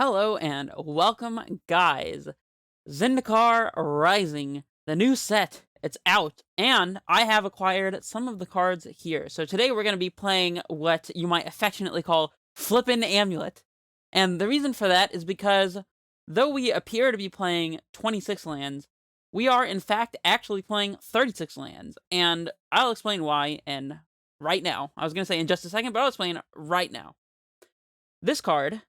Hello and welcome, guys. Zendikar Rising, the new set, it's out, and I have acquired some of the cards here. So today we're going to be playing what you might affectionately call Flippin Amulet. And the reason for that is because though we appear to be playing 26 lands, we are in fact actually playing 36 lands. And I'll explain why in right now. I was going to say in just a second, but I'll explain right now. This card,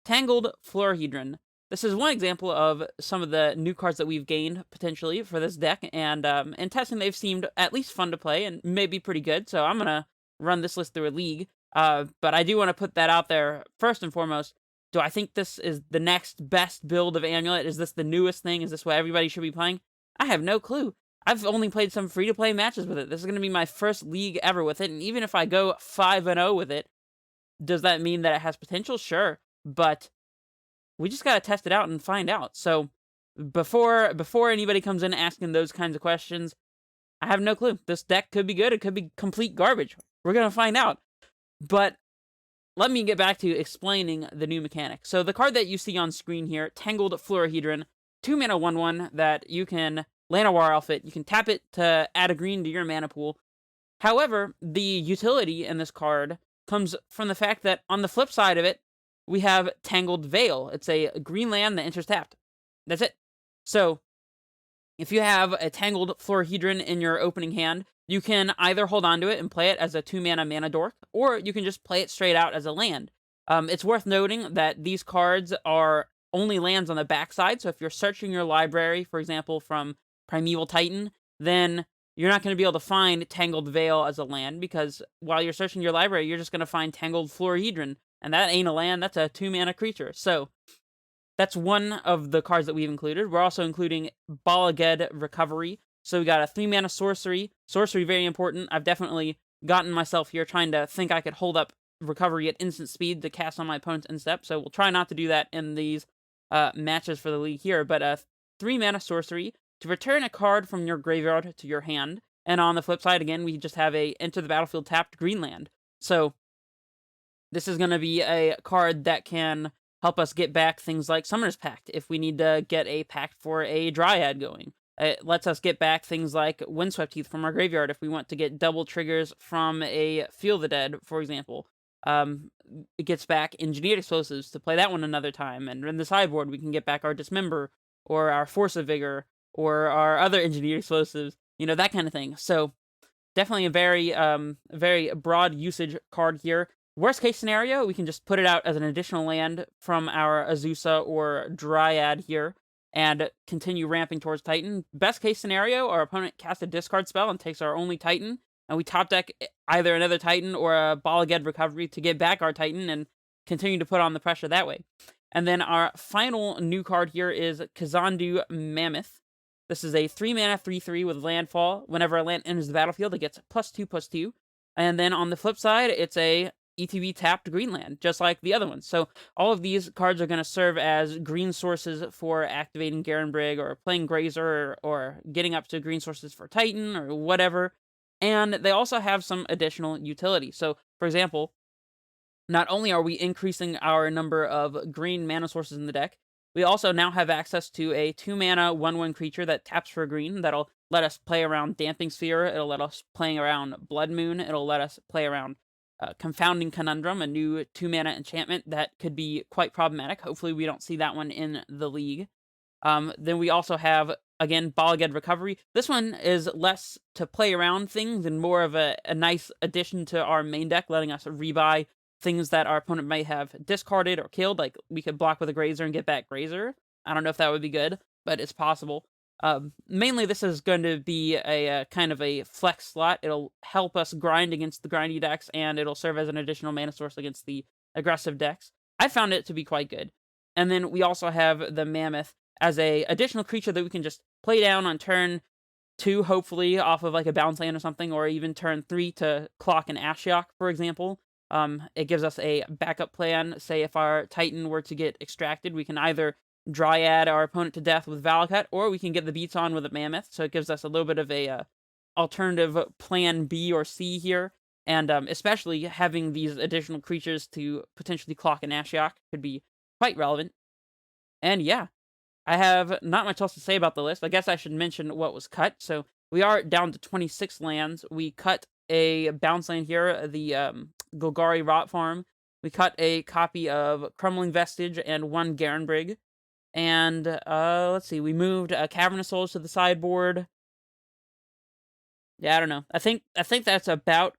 Tangled Florahedron. This is one example of some of the new cards that we've gained, potentially, for this deck, and in testing they've seemed at least fun to play, and maybe pretty good, so I'm gonna run this list through a league, but I do want to put that out there first and foremost. Do I think this is the next best build of Amulet? Is this the newest thing? Is this what everybody should be playing? I have no clue. I've only played some free-to-play matches with it. This is going to be my first league ever with it, and even if I go 5-0 with it, does that mean that it has potential? Sure. But we just gotta test it out and find out. So before anybody comes in asking those kinds of questions, I have no clue. This deck could be good. It could be complete garbage. We're gonna find out. But let me get back to explaining the new mechanic. So the card that you see on screen here, Tangled Florahedron, 2-mana 1/1 that you can Llanowar Outfit. You can tap it to add a green to your mana pool. However, the utility in this card comes from the fact that on the flip side of it, we have Tangled Veil. It's a green land that enters tapped. That's it. So, if you have a Tangled Florahedron in your opening hand, you can either hold on to it and play it as a 2-mana mana dork, or you can just play it straight out as a land. It's worth noting that these cards are only lands on the backside, so if you're searching your library, for example, from Primeval Titan, then you're not going to be able to find Tangled Veil as a land, because while you're searching your library, you're just going to find Tangled Florahedron. And that ain't a land, that's a 2-mana creature. So, that's one of the cards that we've included. We're also including Balaged Recovery. So we got a 3-mana sorcery. Sorcery, very important. I've definitely gotten myself here trying to think I could hold up recovery at instant speed to cast on my opponent's end step. So we'll try not to do that in these matches for the league here. But a 3-mana sorcery to return a card from your graveyard to your hand. And on the flip side, again, we just have a enter the battlefield tapped green land. So this is going to be a card that can help us get back things like Summoner's Pact if we need to get a pact for a Dryad going. It lets us get back things like Windswept Heath from our graveyard if we want to get double triggers from a Feel the Dead, for example. It gets back Engineered Explosives to play that one another time, and in the sideboard we can get back our Dismember, or our Force of Vigor, or our other Engineered Explosives, that kind of thing. So, definitely a very broad usage card here. Worst case scenario, we can just put it out as an additional land from our Azusa or Dryad here, and continue ramping towards Titan. Best case scenario, our opponent casts a discard spell and takes our only Titan, and we top deck either another Titan or a Balaged Recovery to get back our Titan and continue to put on the pressure that way. And then our final new card here is Kazandu Mammoth. This is a 3-mana 3/3 with landfall. Whenever a land enters the battlefield, it gets +2/+2. And then on the flip side, it's a ETB tapped Greenland, just like the other ones. So all of these cards are going to serve as green sources for activating Garen Brigg, or playing Grazer, or getting up to green sources for Titan, or whatever. And they also have some additional utility. So, for example, not only are we increasing our number of green mana sources in the deck, we also now have access to a 2-mana 1/1 creature that taps for green. That'll let us play around Damping Sphere. It'll let us play around Blood Moon. It'll let us play around Confounding Conundrum, a new 2-mana enchantment that could be quite problematic. Hopefully we don't see that one in the league. Then we also have, again, Balaged Recovery. This one is less to play around things and more of a nice addition to our main deck, letting us rebuy things that our opponent might have discarded or killed. Like, we could block with a Grazer and get back Grazer. I don't know if that would be good, but it's possible. Mainly this is going to be a kind of a flex slot. It'll help us grind against the grindy decks, and it'll serve as an additional mana source against the aggressive decks. I found it to be quite good. And then we also have the Mammoth as a additional creature that we can just play down on turn 2, hopefully, off of like a bounce land or something, or even turn 3 to clock an Ashiok, for example. It gives us a backup plan. Say if our Titan were to get extracted, we can either Dryad our opponent to death with Valakut, or we can get the beats on with a Mammoth. So it gives us a little bit of a alternative plan B or C here. And especially having these additional creatures to potentially clock an Ashiok could be quite relevant. And yeah, I have not much else to say about the list. I guess I should mention what was cut. So we are down to 26 lands. We cut a bounce land here, the Golgari Rot Farm. We cut a copy of Crumbling Vestige and one Garenbrig. And let's see, we moved Cavernous Souls to the sideboard. Yeah, I don't know. I think that's about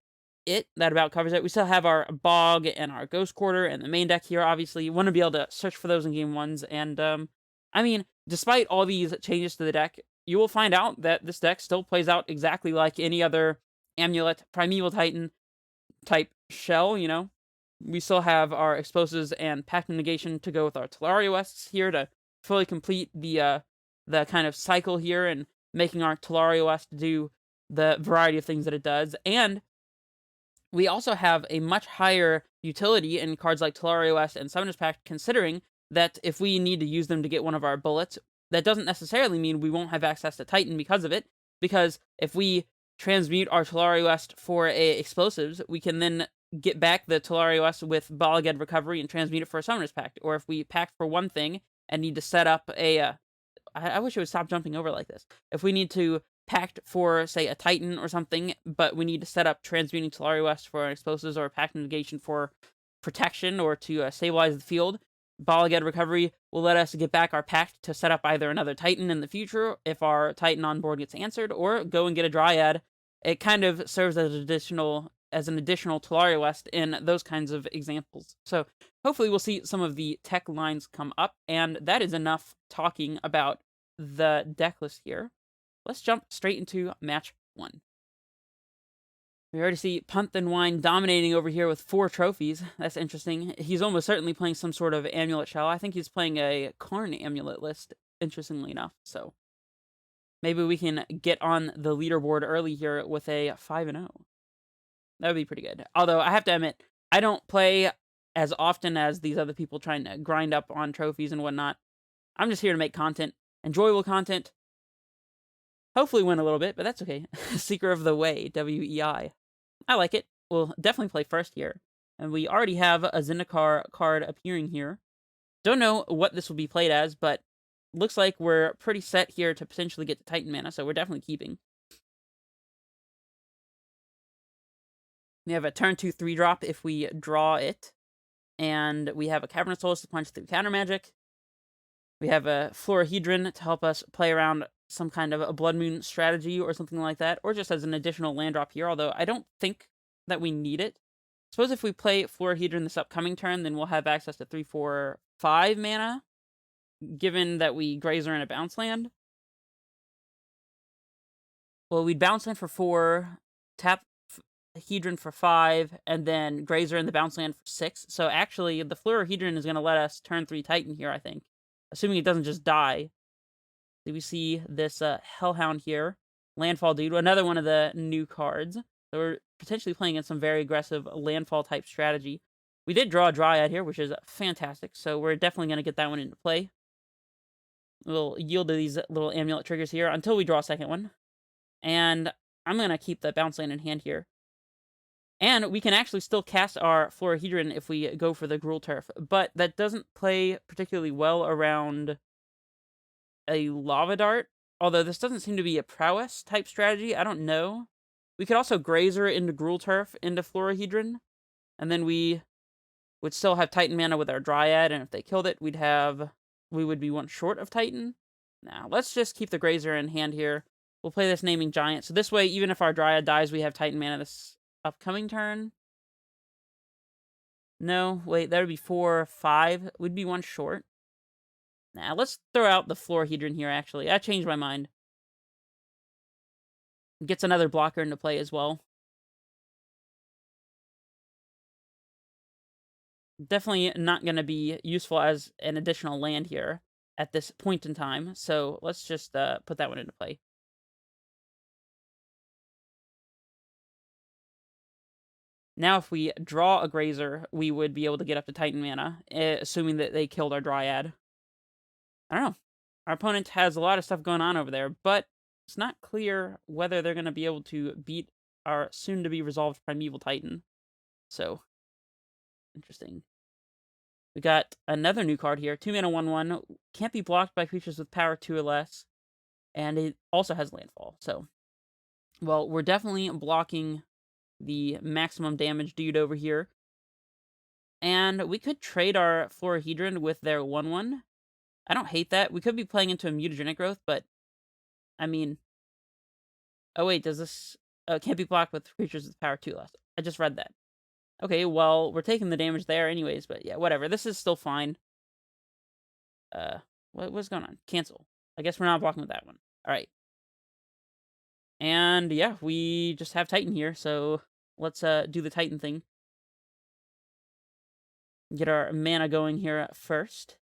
it. That about covers it. We still have our Bog and our Ghost Quarter and the main deck here. Obviously, you want to be able to search for those in game ones. And I mean, despite all these changes to the deck, you will find out that this deck still plays out exactly like any other Amulet Primeval Titan type shell. You know, we still have our Explosives and Pact of Negation to go with our Tolaria Wests here to fully complete the kind of cycle here and making our Tolaria West do the variety of things that it does. And we also have a much higher utility in cards like Tolaria West and Summoner's Pact, considering that if we need to use them to get one of our bullets, that doesn't necessarily mean we won't have access to Titan because of it, because if we transmute our Tolaria West for explosives, we can then get back the Tolaria West with Bala Ged Recovery and transmute it for a Summoner's Pact. Or if we pact for one thing and need to set up a... I wish it would stop jumping over like this. If we need to pact for, say, a Titan or something, but we need to set up transmuting Tolaria West for explosives or pact negation for protection or to stabilize the field, Bala Ged Recovery will let us get back our pact to set up either another Titan in the future if our Titan on board gets answered, or go and get a Dryad. It kind of serves as an additional Tolaria West in those kinds of examples. So hopefully we'll see some of the tech lines come up, and that is enough talking about the deck list here. Let's jump straight into match 1. We already see Punt and Wine dominating over here with 4 trophies. That's interesting. He's almost certainly playing some sort of Amulet shell. I think he's playing a Karn Amulet list, interestingly enough. So maybe we can get on the leaderboard early here with a 5-0. That would be pretty good. Although, I have to admit, I don't play as often as these other people trying to grind up on trophies and whatnot. I'm just here to make content. Enjoyable content. Hopefully win a little bit, but that's okay. Seeker of the Way, WEI. I like it. We'll definitely play first here. And we already have a Zendikar card appearing here. Don't know what this will be played as, but looks like we're pretty set here to potentially get to Titan mana, so we're definitely keeping. We have a turn 2 3-drop if we draw it. And we have a Cavernous Souls to punch through counter magic. We have a Florahedron to help us play around some kind of a Blood Moon strategy or something like that, or just as an additional land drop here, although I don't think that we need it. Suppose if we play Florahedron this upcoming turn, then we'll have access to 3, 4, 5 mana, given that we Grazer in a bounce land. Well, we'd bounce land for 4, tap Hedron for 5, and then Grazer in the bounce land for 6. So actually, the Florahedron is going to let us turn 3 Titan here, I think. Assuming it doesn't just die. So we see this Hellhound here. Landfall Dude, another one of the new cards. So we're potentially playing in some very aggressive landfall type strategy. We did draw a Dryad here, which is fantastic. So we're definitely going to get that one into play. We'll yield to these little amulet triggers here until we draw a second one. And I'm going to keep the bounce land in hand here. And we can actually still cast our Florahedron if we go for the Gruul Turf. But that doesn't play particularly well around a Lava Dart. Although this doesn't seem to be a prowess type strategy. I don't know. We could also Grazer into Gruul Turf into Florahedron. And then we would still have Titan mana with our Dryad. And if they killed it, we would be 1 short of Titan. Now, let's just keep the Grazer in hand here. We'll play this Naming Giant. So this way, even if our Dryad dies, we have Titan mana this upcoming turn. No, wait, that would be 4, 5. We'd be 1 short. Now, let's throw out the Florahedron here, actually. I changed my mind. Gets another blocker into play as well. Definitely not going to be useful as an additional land here at this point in time. So let's just put that one into play. Now, if we draw a Grazer, we would be able to get up to Titan mana, assuming that they killed our Dryad. I don't know. Our opponent has a lot of stuff going on over there, but it's not clear whether they're going to be able to beat our soon-to-be-resolved Primeval Titan. So, interesting. We got another new card here. 2 mana 1/1. Can't be blocked by creatures with power 2 or less. And it also has landfall. So, well, we're definitely blocking the maximum damage dude over here. And we could trade our Florahedron with their 1/1. I don't hate that. We could be playing into a mutagenic growth, but I mean, oh wait, does this can't be blocked with creatures with power 2 less? I just read that. Okay, well, we're taking the damage there anyways, but yeah, whatever. This is still fine. What's going on? Cancel. I guess we're not blocking with that one. All right. And yeah, we just have Titan here, so let's do the Titan thing. Get our mana going here first.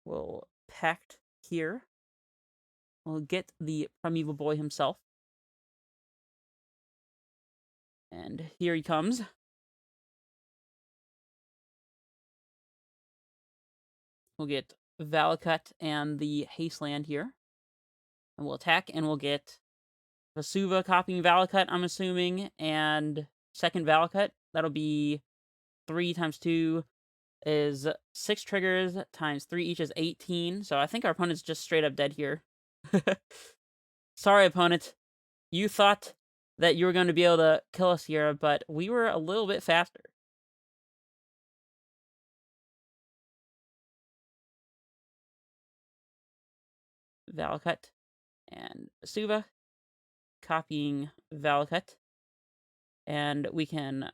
We'll pact here. We'll get the Primeval Boy himself. And here he comes. We'll get Valakut and the Hasteland here. And we'll attack, and we'll get Vesuva copying Valakut, I'm assuming, and second Valakut. That'll be 3 times 2 is 6 triggers times 3 each is 18. So I think our opponent's just straight up dead here. Sorry, opponent. You thought that you were going to be able to kill us here, but we were a little bit faster. Valakut and Vesuva copying Valakut. And we can,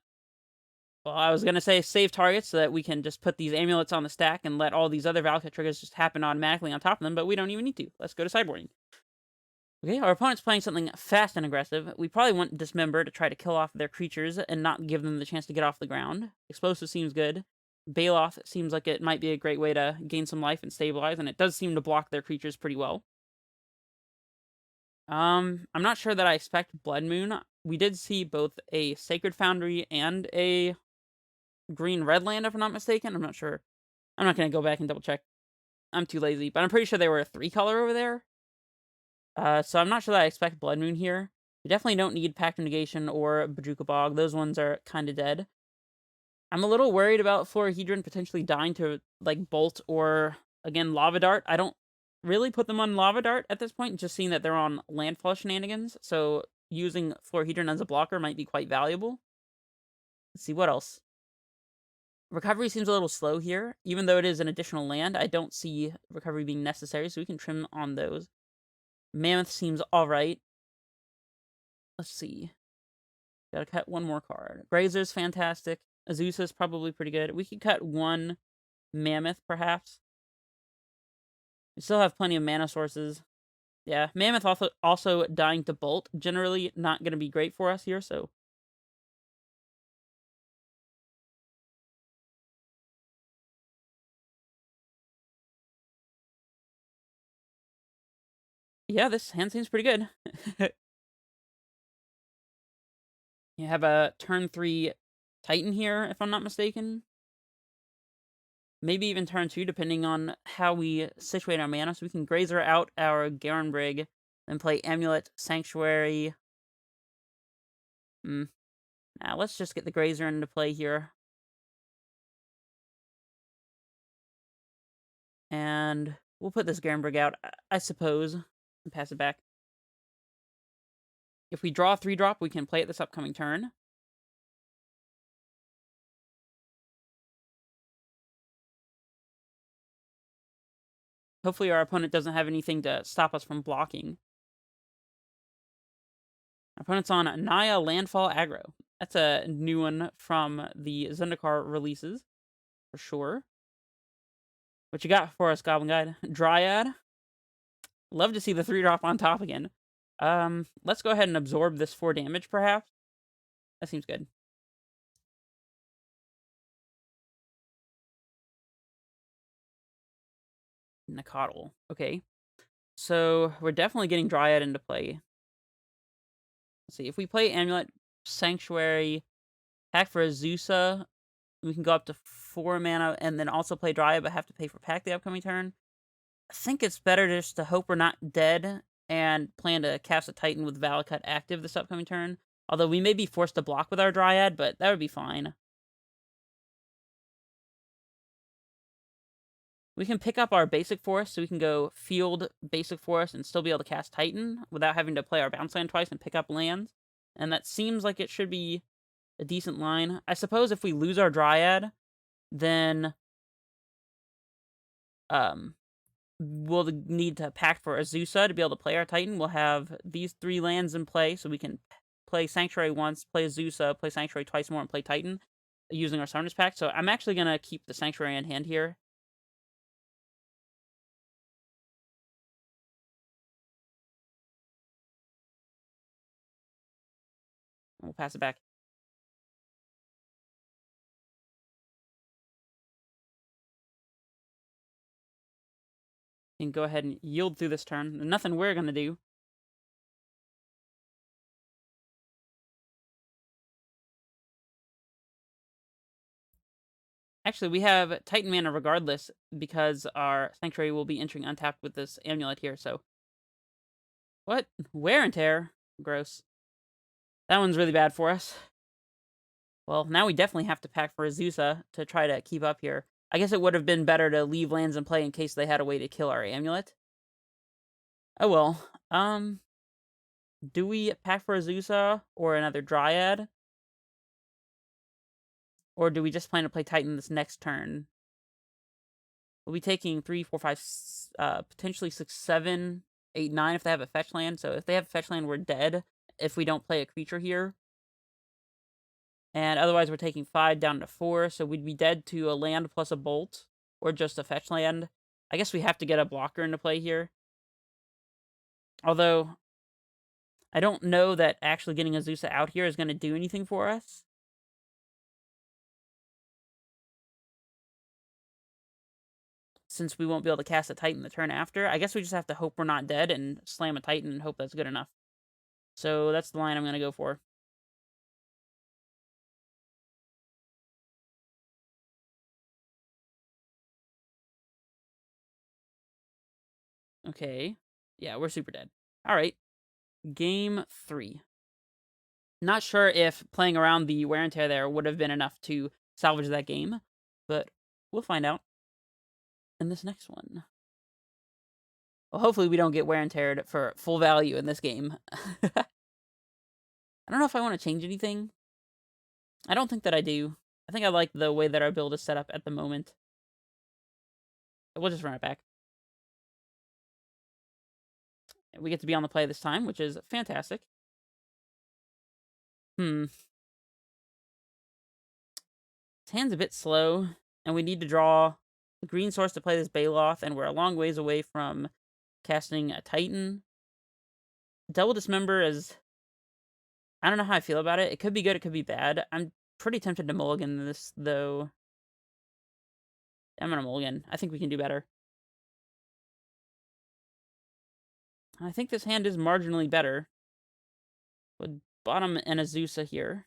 well, I was going to say save targets so that we can just put these amulets on the stack and let all these other Valakut triggers just happen automatically on top of them, but we don't even need to. Let's go to sideboarding. Okay, our opponent's playing something fast and aggressive. We probably want Dismember to try to kill off their creatures and not give them the chance to get off the ground. Explosive seems good. Baloth seems like it might be a great way to gain some life and stabilize, and it does seem to block their creatures pretty well. I'm not sure that I expect Blood Moon. We did see both a Sacred Foundry and a green-red land, if I'm not mistaken. I'm not sure. I'm not going to go back and double check. I'm too lazy, but I'm pretty sure they were a 3-color over there. So I'm not sure that I expect Blood Moon here. We definitely don't need Pact of Negation or Bojuka Bog. Those ones are kind of dead. I'm a little worried about Florahedron potentially dying to, like, Bolt or, again, Lava Dart. I don't really put them on Lava Dart at this point, just seeing that they're on Landfall shenanigans. So using Florahedron as a blocker might be quite valuable. Let's see, what else? Recovery seems a little slow here. Even though it is an additional land, I don't see recovery being necessary, so we can trim on those. Mammoth seems alright. Let's see. Gotta cut one more card. Grazer's fantastic. Azusa's probably pretty good. We could cut one Mammoth, perhaps. We still have plenty of mana sources. Yeah, Mammoth also dying to Bolt. Generally not going to be great for us here, so... Yeah, this hand seems pretty good. You have a turn 3 Titan here, if I'm not mistaken. Maybe even turn 2, depending on how we situate our mana. So we can Grazer out our Garenbrig, then play Amulet, Sanctuary. Now, let's just get the Grazer into play here. And we'll put this Garenbrig out, I suppose, and pass it back. If we draw a 3-drop, we can play it this upcoming turn. Hopefully our opponent doesn't have anything to stop us from blocking. Our opponent's on Naya Landfall Aggro. That's a new one from the Zendikar releases, for sure. What you got for us, Goblin Guide? Dryad. Love to see the 3-drop on top again. Let's go ahead and absorb this 4 damage, perhaps. That seems good. Nakatl. Okay. So, we're definitely getting Dryad into play. Let's see. If we play Amulet, Sanctuary, Hack for Azusa, We can go up to 4 mana and then also play Dryad, but have to pay for pack the upcoming turn. I think it's better just to hope we're not dead and plan to cast a Titan with Valakut active this upcoming turn. Although we may be forced to block with our Dryad, but that would be fine. We can pick up our basic forest, so we can go field basic forest and still be able to cast Titan without having to play our bounce land twice and pick up lands. And that seems like it should be a decent line. I suppose if we lose our Dryad, then we'll need to pack for Azusa to be able to play our Titan. We'll have these 3 lands in play, so we can play Sanctuary once, play Azusa, play Sanctuary twice more, and play Titan using our Summoners Pack. So I'm actually going to keep the Sanctuary in hand here. We'll pass it back. You can go ahead and yield through this turn. Nothing we're going to do. Actually, we have Titan mana regardless, because our Sanctuary will be entering untapped with this Amulet here, so... What? Wear and Tear? Gross. That one's really bad for us. Well, now we definitely have to pack for Azusa to try to keep up here. I guess it would have been better to leave lands in play in case they had a way to kill our Amulet. Oh well. Do we pack for Azusa or another Dryad? Or do we just plan to play Titan this next turn? We'll be taking 3, 4, 5, potentially 6, 7, 8, 9 if they have a fetch land. So if they have a fetch land, we're dead if we don't play a creature here. And otherwise, we're taking 5 down to 4, so we'd be dead to a land plus a bolt, or just a fetch land. I guess we have to get a blocker into play here. Although, I don't know that actually getting Azusa out here is going to do anything for us. Since we won't be able to cast a Titan the turn after, I guess we just have to hope we're not dead and slam a Titan and hope that's good enough. So that's the line I'm going to go for. Okay. Yeah, we're super dead. Alright. Game 3. Not sure if playing around the wear and tear there would have been enough to salvage that game, but we'll find out in this next one. Well, hopefully we don't get wear and teared for full value in this game. I don't know if I want to change anything. I don't think that I do. I think I like the way that our build is set up at the moment. We'll just run it back. We get to be on the play this time, which is fantastic. His hand's a bit slow, and we need to draw the green source to play this Baloth, and we're a long ways away from casting a Titan. Double Dismember is... I don't know how I feel about it. It could be good, it could be bad. I'm pretty tempted to mulligan this, though. I'm gonna mulligan. I think we can do better. I think this hand is marginally better. With bottom and Azusa here.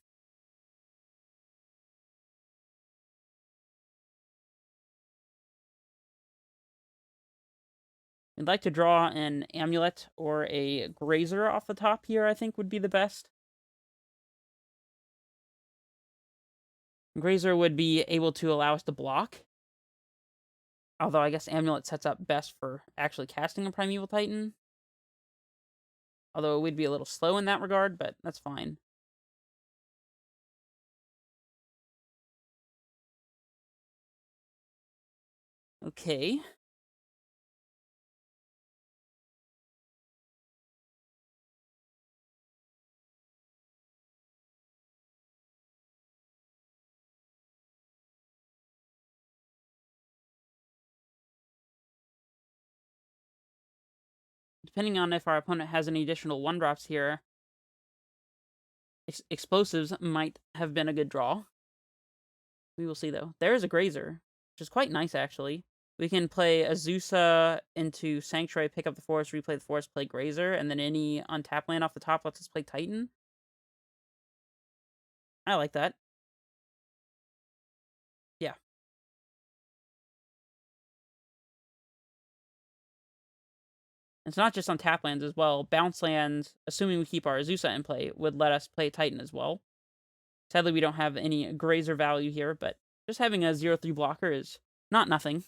I'd like to draw an Amulet or a Grazer off the top here, I think would be the best. Grazer would be able to allow us to block. Although I guess Amulet sets up best for actually casting a Primeval Titan. Although we'd be a little slow in that regard, but that's fine. Okay. Depending on if our opponent has any additional 1-drops here, explosives might have been a good draw. We will see, though. There is a Grazer, which is quite nice, actually. We can play Azusa into Sanctuary, pick up the forest, replay the forest, play Grazer, and then any untap land off the top lets us play Titan. I like that. It's not just on tap lands as well. Bounce lands, assuming we keep our Azusa in play, would let us play Titan as well. Sadly, we don't have any grazer value here, but just having a 0-3 blocker is not nothing.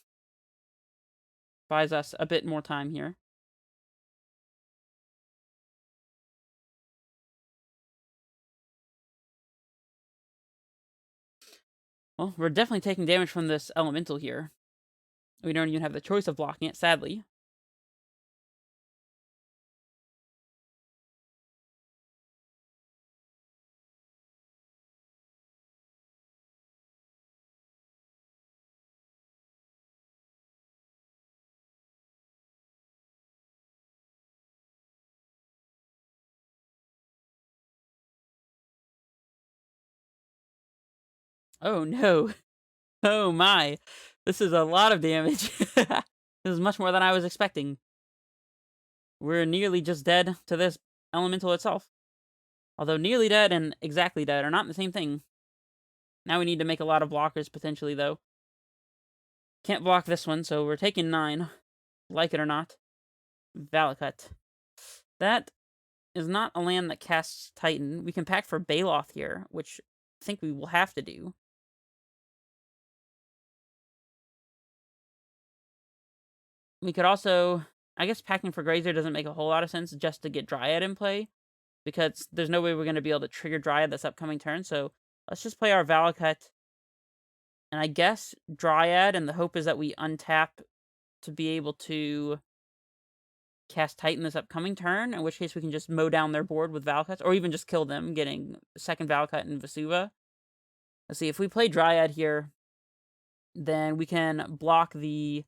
Buys us a bit more time here. Well, we're definitely taking damage from this elemental here. We don't even have the choice of blocking it, sadly. Oh no. Oh my. This is a lot of damage. This is much more than I was expecting. We're nearly just dead to this elemental itself. Although nearly dead and exactly dead are not the same thing. Now we need to make a lot of blockers, potentially, though. Can't block this one, so we're taking 9. Like it or not. Valakut. That is not a land that casts Titan. We can pack for Baloth here, which I think we will have to do. We could also... I guess packing for Grazer doesn't make a whole lot of sense just to get Dryad in play, because there's no way we're going to be able to trigger Dryad this upcoming turn, so let's just play our Valakut, and I guess Dryad, and the hope is that we untap to be able to cast Titan this upcoming turn, in which case we can just mow down their board with Valakuts, or even just kill them, getting second Valakut and Vesuva. Let's see, if we play Dryad here, then we can block the,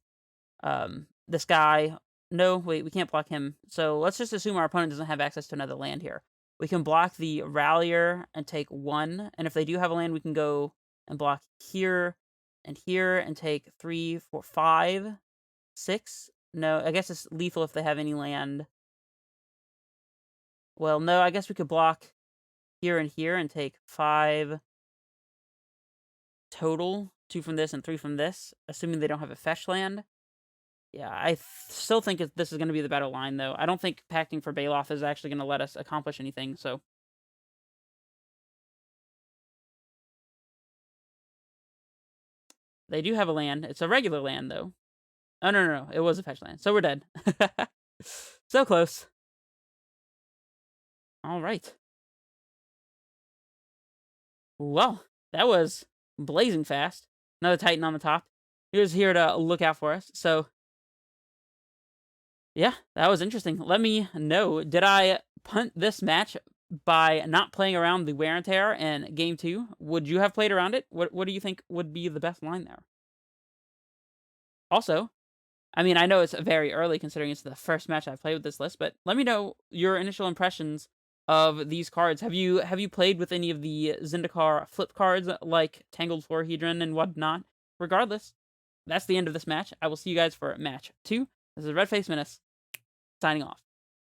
this guy. No, wait, we can't block him. So let's just assume our opponent doesn't have access to another land here. We can block the Rallier and take 1, and if they do have a land, we can go and block here and take 3, 4, 5, 6. No, I guess it's lethal if they have any land. Well, no, I guess we could block here and take 5 total. 2 from this and 3 from this, assuming they don't have a fetch land. Yeah, I still think this is going to be the better line, though. I don't think packing for Baloth is actually going to let us accomplish anything, so... They do have a land. It's a regular land, though. Oh, no. It was a fetch land. So we're dead. So close. All right. Well, that was blazing fast. Another Titan on the top. He was here to look out for us. So, yeah, that was interesting. Let me know. Did I punt this match by not playing around the wear and tear in Game 2? Would you have played around it? What do you think would be the best line there? Also, I mean, I know it's very early considering it's the first match I've played with this list, but let me know your initial impressions of these cards. Have you played with any of the Zendikar flip cards like Tangled Florahedron and whatnot? Regardless, that's the end of this match. I will see you guys for match 2. This is Redface Menace, signing off.